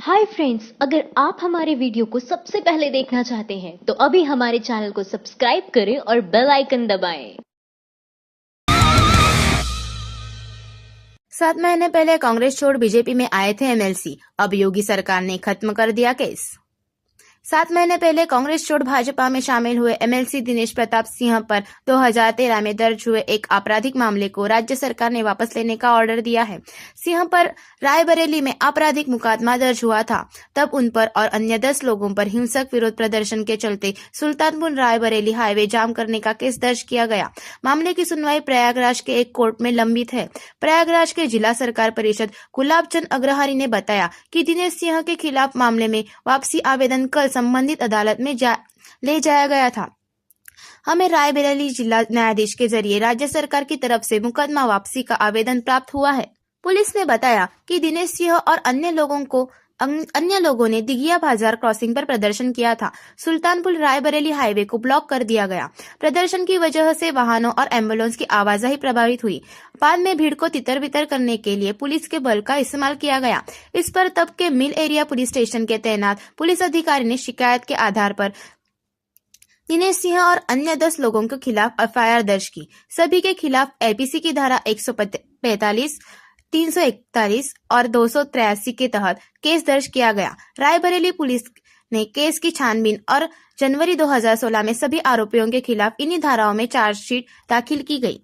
Hi friends, अगर आप हमारे वीडियो को सबसे पहले देखना चाहते हैं तो अभी हमारे चैनल को सब्सक्राइब करें और बेल आइकन दबाएं। 7 महीने पहले कांग्रेस छोड़ बीजेपी में आए थे एमएलसी, अब योगी सरकार ने खत्म कर दिया केस। 7 महीने पहले कांग्रेस छोड़ भाजपा में शामिल हुए एमएलसी दिनेश प्रताप सिंह पर 2013 में दर्ज हुए एक आपराधिक मामले को राज्य सरकार ने वापस लेने का ऑर्डर दिया है। सिंह पर रायबरेली में आपराधिक मुकदमा दर्ज हुआ था। तब उन पर और अन्य 10 लोगों पर हिंसक विरोध प्रदर्शन के चलते सुल्तानपुर रायबरेली हाईवे जाम करने का केस दर्ज किया गया। मामले की सुनवाई प्रयागराज के एक कोर्ट में लंबित है। प्रयागराज के जिला सरकार परिषद गुलाब चंद अग्रहारी ने बताया कि दिनेश सिंह के खिलाफ मामले में वापसी आवेदन कल संबंधित अदालत में ले जाया गया था। हमें रायबरेली जिला न्यायाधीश के जरिए राज्य सरकार की तरफ से मुकदमा वापसी का आवेदन प्राप्त हुआ है। पुलिस ने बताया कि दिनेश सिंह और अन्य लोगों ने दिघिया बाजार क्रॉसिंग पर प्रदर्शन किया था। सुल्तानपुर रायबरेली हाईवे को ब्लॉक कर दिया गया। प्रदर्शन की वजह से वाहनों और एम्बुलेंस की आवाजाही प्रभावित हुई। बाद में भीड़ को तितर-बितर करने के लिए पुलिस के बल का इस्तेमाल किया गया। इस पर तब के मिल एरिया पुलिस स्टेशन के तैनात पुलिस अधिकारी ने शिकायत के आधार पर दिनेश सिंह और अन्य 10 लोगों के खिलाफ एफआईआर दर्ज की। सभी के खिलाफ एपीसी की धारा 145, 341 और 283 के तहत केस दर्ज किया गया। रायबरेली पुलिस ने केस की छानबीन और जनवरी 2016 में सभी आरोपियों के खिलाफ इन्हीं धाराओं में चार्जशीट दाखिल की गई।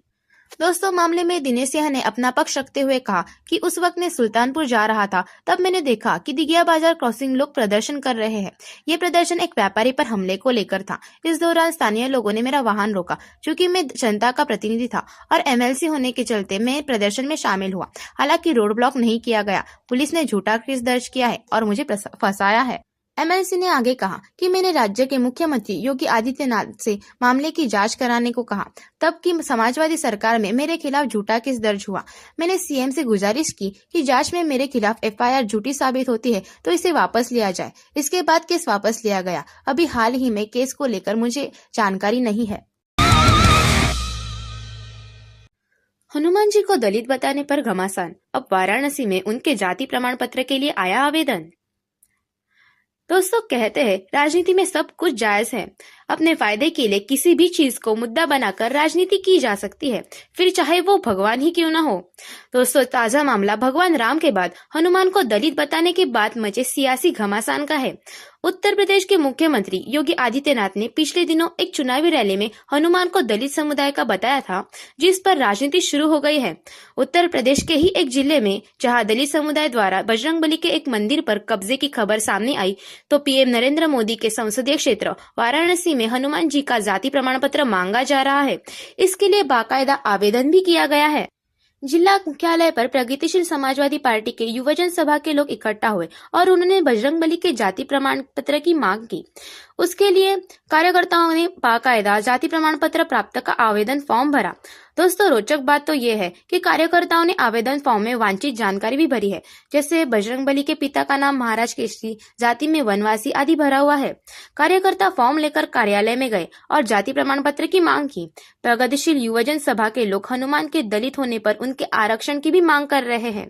दोस्तों, मामले में दिनेश सिंह ने अपना पक्ष रखते हुए कहा कि उस वक्त मैं सुल्तानपुर जा रहा था, तब मैंने देखा कि दिघिया बाजार क्रॉसिंग लोग प्रदर्शन कर रहे हैं। ये प्रदर्शन एक व्यापारी पर हमले को लेकर था। इस दौरान स्थानीय लोगों ने मेरा वाहन रोका। चूंकि मैं जनता का प्रतिनिधि था और एमएलसी होने के चलते मैं प्रदर्शन में शामिल हुआ। हालांकि रोड ब्लॉक नहीं किया गया। पुलिस ने झूठा केस दर्ज किया है और मुझे फंसाया है। एमएलसी ने आगे कहा कि मैंने राज्य के मुख्यमंत्री योगी आदित्यनाथ से मामले की जांच कराने को कहा। तब की समाजवादी सरकार में मेरे खिलाफ झूठा केस दर्ज हुआ। मैंने सीएम से गुजारिश की कि जांच में मेरे खिलाफ एफआईआर झूठी साबित होती है तो इसे वापस लिया जाए। इसके बाद केस वापस लिया गया। अभी हाल ही में केस को लेकर मुझे जानकारी नहीं है। हनुमान जी को दलित बताने पर घमासान, अब वाराणसी में उनके जाति प्रमाण पत्र के लिए आया आवेदन। दोस्तों, कहते हैं राजनीति में सब कुछ जायज है। अपने फायदे के लिए किसी भी चीज को मुद्दा बनाकर राजनीति की जा सकती है, फिर चाहे वो भगवान ही क्यों न हो। दोस्तों, ताजा मामला भगवान राम के बाद हनुमान को दलित बताने के बाद मचे सियासी घमासान का है। उत्तर प्रदेश के मुख्यमंत्री योगी आदित्यनाथ ने पिछले दिनों एक चुनावी रैली में हनुमान को दलित समुदाय का बताया था, जिस पर राजनीति शुरू हो गई है। उत्तर प्रदेश के ही एक जिले में जहां दलित समुदाय द्वारा बजरंगबली के एक मंदिर पर कब्जे की खबर सामने आई, तो पीएम नरेंद्र मोदी के संसदीय क्षेत्र वाराणसी में हनुमान जी का जाति प्रमाण पत्र मांगा जा रहा है। इसके लिए बाकायदा आवेदन भी किया गया है। जिला मुख्यालय पर प्रगतिशील समाजवादी पार्टी के युवजन सभा के लोग इकट्ठा हुए और उन्होंने बजरंगबली के जाति प्रमाण पत्र की मांग की। उसके लिए कार्यकर्ताओं ने बाकायदा जाति प्रमाण पत्र प्राप्त का आवेदन फॉर्म भरा। दोस्तों, रोचक बात तो ये है कि कार्यकर्ताओं ने आवेदन फॉर्म में वांछित जानकारी भी भरी है, जैसे बजरंगबली के पिता का नाम महाराज केसरी, जाति में वनवासी आदि भरा हुआ है। कार्यकर्ता फॉर्म लेकर कार्यालय में गए और जाति प्रमाण पत्र की मांग की। प्रगतिशील युवजन सभा के लोग हनुमान के दलित होने पर उनके आरक्षण की भी मांग कर रहे हैं।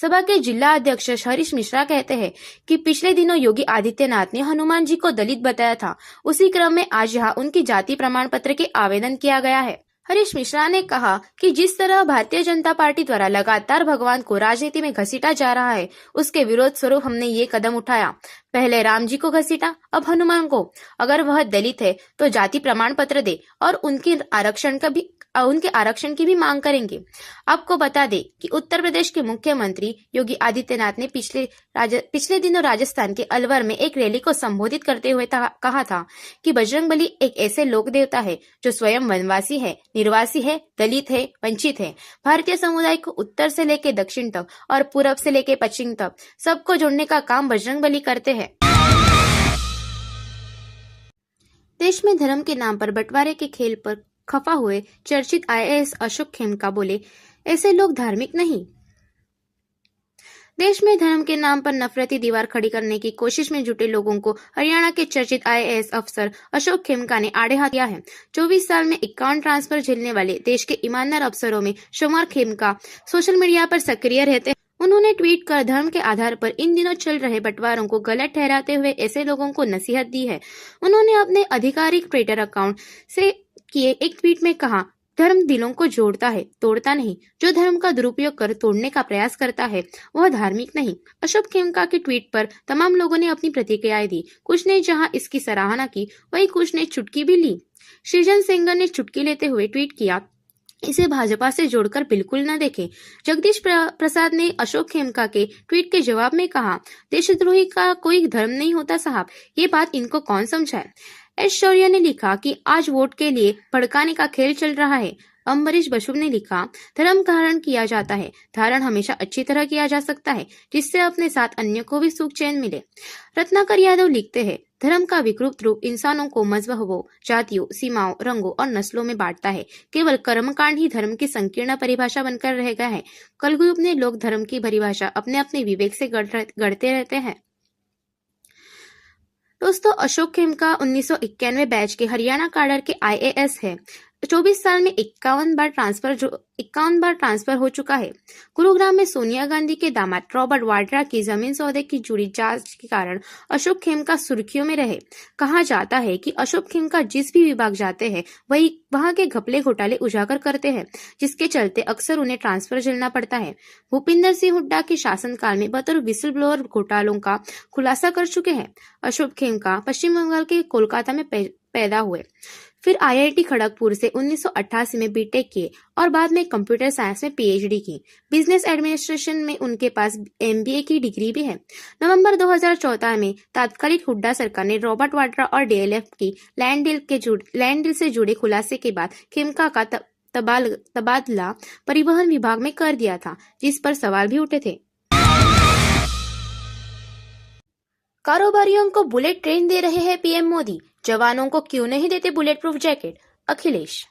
सभा के जिला अध्यक्ष हरीश मिश्रा कहते हैं कि पिछले दिनों योगी आदित्यनाथ ने हनुमान जी को दलित बताया था। उसी क्रम में आज यहाँ उनकी जाति प्रमाण पत्र के आवेदन किया गया है। हरीश मिश्रा ने कहा कि जिस तरह भारतीय जनता पार्टी द्वारा लगातार भगवान को राजनीति में घसीटा जा रहा है, उसके विरोध स्वरूप हमने ये कदम उठाया। पहले राम जी को घसीटा, अब हनुमान को। अगर वह दलित है तो जाति प्रमाण पत्र दे और उनके आरक्षण की भी मांग करेंगे। आपको बता दें कि उत्तर प्रदेश के मुख्यमंत्री योगी आदित्यनाथ ने पिछले दिनों राजस्थान के अलवर में एक रैली को संबोधित करते हुए कहा था कि बजरंगबली एक ऐसे लोक देवता है जो स्वयं वनवासी है, निर्वासी है, दलित है, वंचित है। भारतीय समुदाय को उत्तर से लेकर दक्षिण तक और पूरब से लेकर पश्चिम तक सबको जोड़ने का काम बजरंगबली करते हैं। देश में धर्म के नाम पर बंटवारे के खेल पर खफा हुए चर्चित आईएएस अशोक खेमका बोले, ऐसे लोग धार्मिक नहीं। देश में धर्म के नाम पर नफरती दीवार खड़ी करने की कोशिश में जुटे लोगों को हरियाणा के चर्चित आईएएस अफसर अशोक खेमका ने आड़े हाथ लिया है। 24 साल में 51 ट्रांसफर झेलने वाले देश के ईमानदार अफसरों में शुमार खेमका सोशल मीडिया पर सक्रिय रहते हैं। उन्होंने ट्वीट कर धर्म के आधार पर इन दिनों चल रहे बंटवारों को गलत ठहराते हुए ऐसे लोगों को नसीहत दी है। उन्होंने अपने आधिकारिक ट्विटर अकाउंट से किए एक ट्वीट में कहा, धर्म दिलों को जोड़ता है, तोड़ता नहीं। जो धर्म का दुरुपयोग कर तोड़ने का प्रयास करता है वह धार्मिक नहीं। अशोक खेमका के ट्वीट पर तमाम लोगों ने अपनी प्रतिक्रियाएं दी। कुछ ने जहां इसकी सराहना की, वहीं कुछ ने चुटकी भी ली। सृजन सेंगर ने चुटकी लेते हुए ट्वीट किया, इसे भाजपा से जोड़कर बिल्कुल न देखें। जगदीश प्रसाद ने अशोक खेमका के ट्वीट के जवाब में कहा, देशद्रोही का कोई धर्म नहीं होता साहब, ये बात इनको कौन समझाए। एस शौर्य ने लिखा कि आज वोट के लिए भड़काने का खेल चल रहा है। अम्बरीश बसु ने लिखा, धर्म धारण किया जाता है, धारण हमेशा अच्छी तरह किया जा सकता है, जिससे अपने साथ अन्य को भी सुख चैन मिले। रत्नाकर यादव लिखते हैं, धर्म का विकृत रूप इंसानों को मजहबों, जातियों, सीमाओं, रंगों और नस्लों में बांटता है। केवल कर्मकांड ही धर्म की संकीर्ण परिभाषा बनकर रह गया है। कलयुग में लोग धर्म की परिभाषा अपने अपने विवेक से गढ़ते रहते हैं। दोस्तों, अशोक खेमका 1991 बैच के हरियाणा काडर के IAS है। 24 साल में 51 बार ट्रांसफर हो चुका है। गुरुग्राम में सोनिया गांधी के दामाद रॉबर्ट वाड्रा की जमीन सौदे की जुड़ी जांच के कारण अशोक खेमका सुर्खियों में रहे। कहा जाता है कि अशोक खेमका जिस भी विभाग जाते हैं वहां के घपले घोटाले उजागर करते हैं, जिसके चलते अक्सर उन्हें ट्रांसफर झेलना पड़ता है। भूपिंदर सिंह हुड्डा के शासनकाल में बतौर विसल ब्लोअर घोटालों का खुलासा कर चुके हैं। अशोक खेमका पश्चिम बंगाल के कोलकाता में पैदा हुए, फिर IIT खड़गपुर से 1988 में बीटेक किए और बाद में कंप्यूटर साइंस में PhD की। बिजनेस एडमिनिस्ट्रेशन में उनके पास MBA की डिग्री भी है। नवंबर 2014 में तात्कालिक हुड्डा सरकार ने रॉबर्ट वाड्रा और DLF की लैंड डील से जुड़े खुलासे के बाद खेमका का तबादला परिवहन विभाग में कर दिया था, जिस पर सवाल भी उठे थे। कारोबारियों को बुलेट ट्रेन दे रहे हैं PM मोदी, जवानों को क्यों नहीं देते bullet proof jacket. Akhilesh.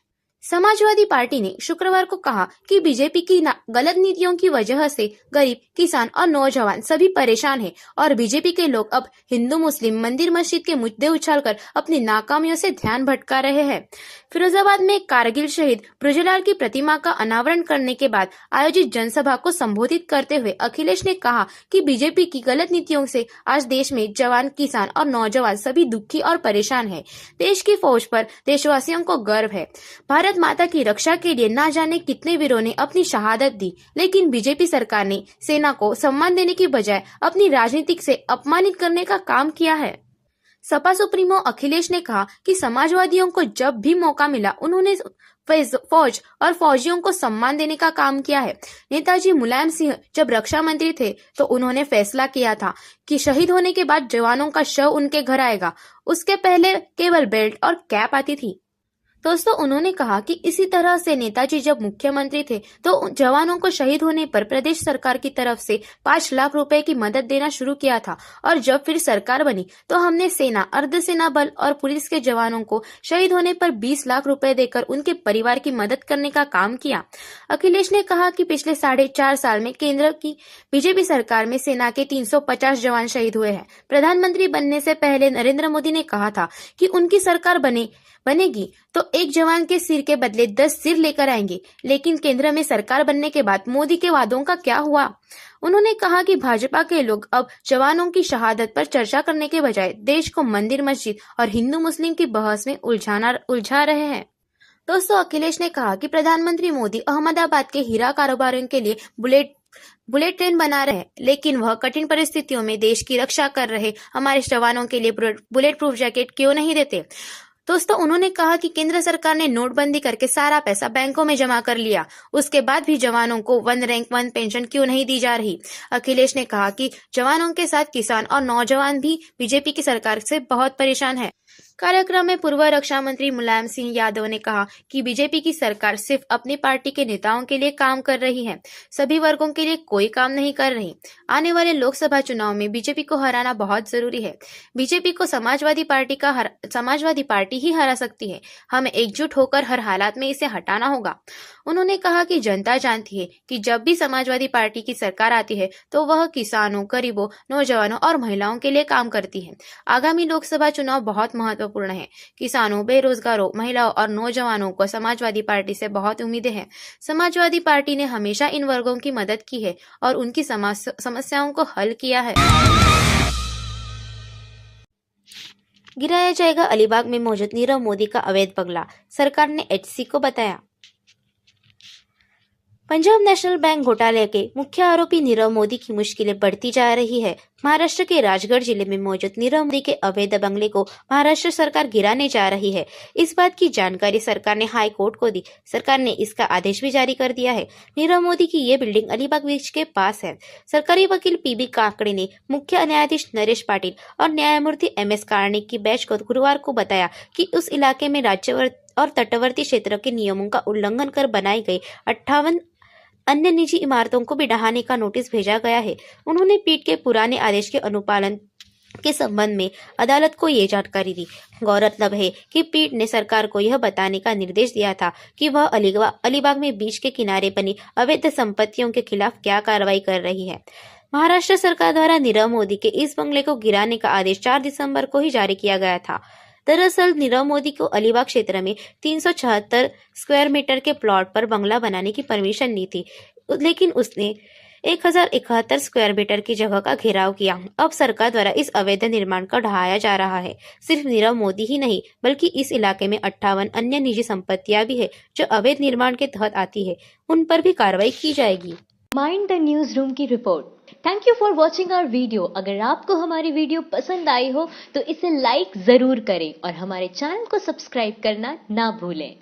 Samajwadi party ने शुक्रवार को कहा कि बीजेपी की गलत नीतियों की वजह से गरीब, किसान और नौजवान सभी परेशान हैं और बीजेपी के लोग अब हिंदू मुस्लिम मंदिर मस्जिद के मुद्दे उछालकर अपनी नाकामियों से ध्यान भटका रहे हैं। फिरोजाबाद में कारगिल शहीद ब्रजलाल की प्रतिमा का अनावरण करने के बाद आयोजित जनसभा को संबोधित करते हुए अखिलेश ने कहा कि बीजेपी की गलत नीतियों से आज देश में जवान, किसान और नौजवान सभी दुखी और परेशान है। देश की फौज पर देशवासियों को गर्व है। भारत माता की रक्षा के लिए ना जाने कितने वीरों ने अपनी शहादत दी, लेकिन बीजेपी सरकार ने सेना को सम्मान देने की बजाय अपनी राजनीति से अपमानित करने का काम किया है। सपा सुप्रीमो अखिलेश ने कहा कि समाजवादियों को जब भी मौका मिला उन्होंने फौज और फौजियों को सम्मान देने का काम किया है। नेताजी मुलायम सिंह जब रक्षा मंत्री थे तो उन्होंने फैसला किया था कि शहीद होने के बाद जवानों का शव उनके घर आएगा। उसके पहले केवल बेल्ट और कैप आती थी। दोस्तों, उन्होंने कहा कि इसी तरह से नेताजी जब मुख्यमंत्री थे तो जवानों को शहीद होने पर प्रदेश सरकार की तरफ से 5 लाख रुपए की मदद देना शुरू किया था और जब फिर सरकार बनी तो हमने सेना, अर्धसेना बल और पुलिस के जवानों को शहीद होने पर 20 लाख रुपए देकर उनके परिवार की मदद करने का काम किया। अखिलेश ने कहा कि पिछले 4.5 साल में केंद्र की बीजेपी सरकार में सेना के 350 जवान शहीद हुए हैं। प्रधानमंत्री बनने से पहले नरेंद्र मोदी ने कहा था कि उनकी सरकार बनेगी तो एक जवान के सिर के बदले 10 सिर लेकर आएंगे, लेकिन केंद्र में सरकार बनने के बाद मोदी के वादों का क्या हुआ। उन्होंने कहा कि भाजपा के लोग अब जवानों की शहादत पर चर्चा करने के बजाय देश को मंदिर मस्जिद और हिंदू मुस्लिम की बहस में उलझा रहे हैं। दोस्तों, अखिलेश ने कहा कि प्रधानमंत्री मोदी अहमदाबाद के हीरा कारोबारियों के लिए बुलेट ट्रेन बना रहे हैं, लेकिन वह कठिन परिस्थितियों में देश की रक्षा कर रहे हमारे जवानों के लिए बुलेट प्रूफ जैकेट क्यों नहीं देते। दोस्तों, उन्होंने कहा कि केंद्र सरकार ने नोटबंदी करके सारा पैसा बैंकों में जमा कर लिया, उसके बाद भी जवानों को 1 रैंक 1 पेंशन क्यों नहीं दी जा रही। अखिलेश ने कहा कि जवानों के साथ किसान और नौजवान भी बीजेपी की सरकार से बहुत परेशान है। कार्यक्रम में पूर्व रक्षा मंत्री मुलायम सिंह यादव ने कहा कि बीजेपी की सरकार सिर्फ अपनी पार्टी के नेताओं के लिए काम कर रही है, सभी वर्गों के लिए कोई काम नहीं कर रही। आने वाले लोकसभा चुनाव में बीजेपी को हराना बहुत जरूरी है। बीजेपी को समाजवादी पार्टी पार्टी ही हरा सकती है। हमें एकजुट होकर हर हालात में इसे हटाना होगा। उन्होंने कहा कि जनता जानती है कि जब भी समाजवादी पार्टी की सरकार आती है तो वह किसानों, गरीबों, नौजवानों और महिलाओं के लिए काम करती है। आगामी लोकसभा चुनाव बहुत महत्वपूर्ण है। किसानों, बेरोजगारों, महिलाओं और नौजवानों को समाजवादी पार्टी से बहुत उम्मीदें हैं। समाजवादी पार्टी ने हमेशा इन वर्गों की मदद की है और उनकी समस्याओं को हल किया है। गिराया जाएगा अलीबाग में मौजूद नीरव मोदी का अवैध बंगला, सरकार ने एचसी को बताया। पंजाब नेशनल बैंक घोटाले के मुख्य आरोपी नीरव मोदी की मुश्किलें बढ़ती जा रही है। महाराष्ट्र के राजगढ़ जिले में मौजूद नीरव मोदी के अवैध बंगले को महाराष्ट्र सरकार गिराने जा रही है। इस बात की जानकारी सरकार ने हाई कोर्ट को दी। सरकार ने इसका आदेश भी जारी कर दिया है। नीरव मोदी की ये बिल्डिंग अलीबाग बीच के पास है। सरकारी वकील पीबी काकड़े ने मुख्य न्यायाधीश नरेश पाटिल और न्यायमूर्ति एमएस कार्णिक की बेंच को गुरुवार को बताया कि उस इलाके में राज्य और तटवर्ती क्षेत्रों के नियमों का उल्लंघन कर बनाई गई 58 अन्य निजी इमारतों को भी ढहाने का नोटिस भेजा गया है। उन्होंने पीठ के पुराने आदेश के अनुपालन के संबंध में अदालत को ये जानकारी दी। गौरतलब है कि पीठ ने सरकार को यह बताने का निर्देश दिया था कि वह अलीबाग में बीच के किनारे बनी अवैध संपत्तियों के खिलाफ क्या कार्रवाई कर रही है। महाराष्ट्र सरकार द्वारा नीरव मोदी के इस बंगले को गिराने का आदेश 4 दिसंबर को ही जारी किया गया था। दरअसल नीरव मोदी को अलीबाग क्षेत्र में 376 स्क्वायर मीटर के प्लॉट पर बंगला बनाने की परमिशन ली थी, लेकिन उसने 1071 स्क्वायर मीटर की जगह का घेराव किया। अब सरकार द्वारा इस अवैध निर्माण को ढहाया जा रहा है। सिर्फ नीरव मोदी ही नहीं बल्कि इस इलाके में 58 अन्य निजी संपत्तियां भी है जो अवैध निर्माण के तहत आती है। उन पर भी कार्रवाई की जाएगी। माइंड द न्यूज रूम की रिपोर्ट। Thank you for watching our video. अगर आपको हमारी वीडियो पसंद आई हो तो इसे लाइक जरूर करें और हमारे चैनल को सब्सक्राइब करना ना भूलें।